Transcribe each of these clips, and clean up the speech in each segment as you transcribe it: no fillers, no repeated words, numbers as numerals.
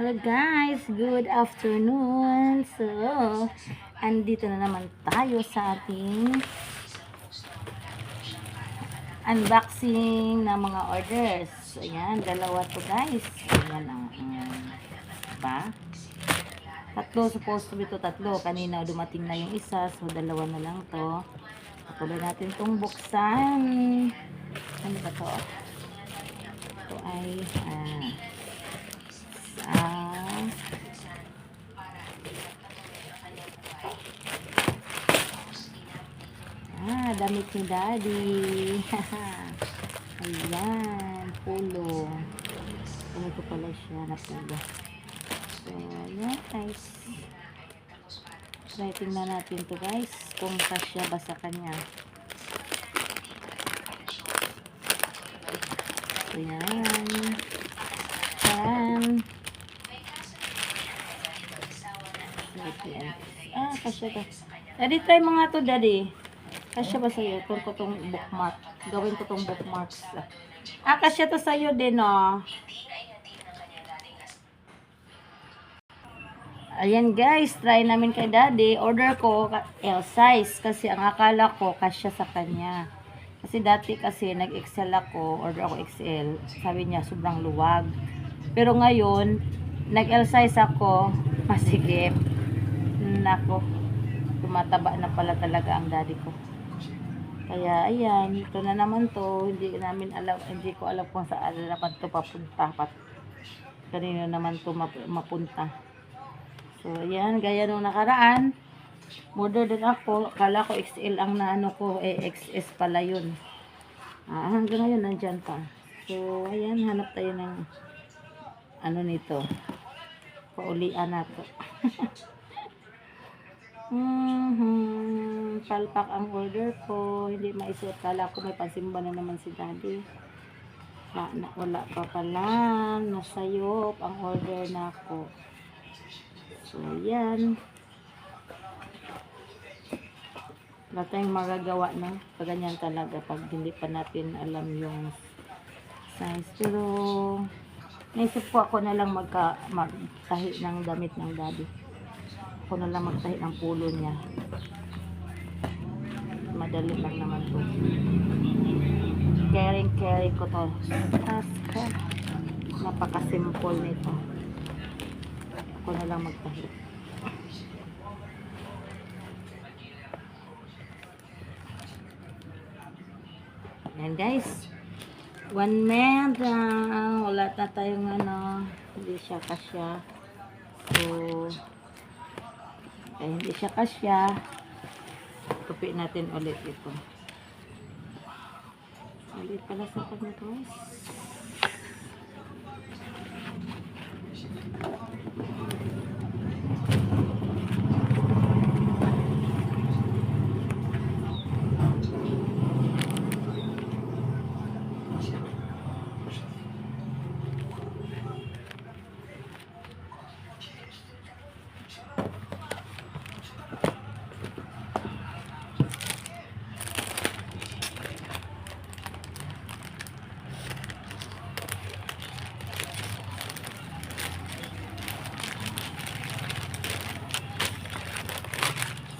Hello guys, good afternoon. So, andito na naman tayo sa ating unboxing ng mga orders. Ayan, dalawa to guys. Ayan ang diba? Tatlo, supposed to be to tatlo. Kanina dumating na yung isa, so dalawa na lang to. Patuloy natin tong buksan. Ano ba to? Ito ay damit ni Daddy. Ayan, pulo. Ito pala siya na pulo. So, ayan guys. Try tingnan natin to guys, kung kasya ba sa kanya. Ayan. Kasya ba? Daddy, try mo nga to, Daddy. Kasya ba sa'yo? Ito ko tong bookmark. Gawin ko tong bookmarks. Kasya to sa'yo din, oh. Ayan guys, try namin kay Daddy. Order ko L size kasi ang akala ko kasya sa kanya. Kasi dati kasi nag-XL ako, order ako XL. Sabi niya sobrang luwag. Pero ngayon, nag-L size ako, masigip. Nako, tumataba na pala talaga ang Daddy ko. Kaya ayan, ito na naman to. Hindi ko alam kung saan naman to papunta. Kanino naman to mapunta. So ayan, gaya nung nakaraan. Order din ako. Kala ko XL ang naano ko, XS pala yun. Hanggang ngayon nandyan pa. So ayan, hanap tayo ng ano nito. Paulian na to. Palpak ang order ko, hindi maisuot. Kala ko may pansimba na naman si Daddy. Wala pa pala, nasayop ang order na ako. So yan, wala tayong magagawa na ganyan talaga pag hindi pa natin alam yung size. Pero naisip ko ako na lang magtahi ng damit ng Daddy. Ako na lang magtahi ng pulo niya. Madali lang naman to. Carry ko to. Napaka-simple nito. Ako na lang magtahi. Ayan guys. 1 month. Wala na tayong hindi siya kasya. So, hindi siya kasya. Tupi natin ulit ito. Ulit pala sa kanya guys.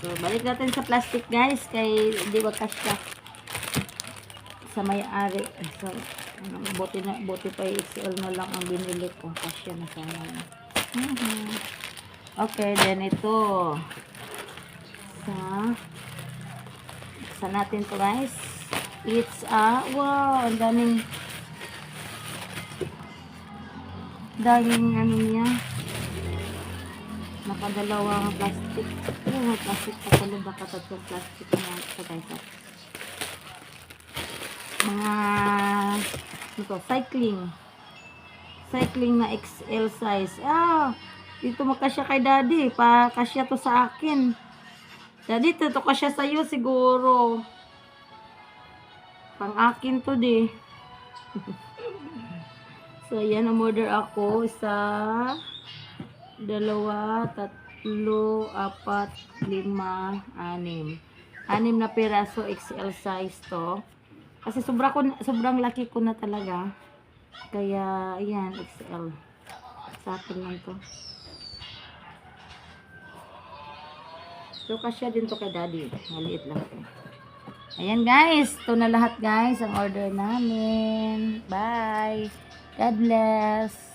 So, balik natin sa plastic guys, kay di ba kasya sa may-ari. So, buti pa XL na lang ang binili ko. Kasya na sa mga. Okay, then ito. Sa natin to guys. It's wow, ang daming ano niya. Nakadalawang plastic. Plastic pa pala, baka tatlong plastic na ito guys. Mga ito, cycling na XL size. Dito makasya kay Daddy, kasya to sa akin. Daddy, ito kasya sa'yo siguro. Pang akin to di. So yan, umorder ako. 1, 2, 3, 4, 5, 6. 6 na piraso XL size to. Kasi sobrang laki ko na talaga. Kaya ayan, XL. Sa akin lang to. So, kasya din to kay daddy. Maliit lang to. Ayan guys, ito na lahat guys ang order namin. Bye. God bless.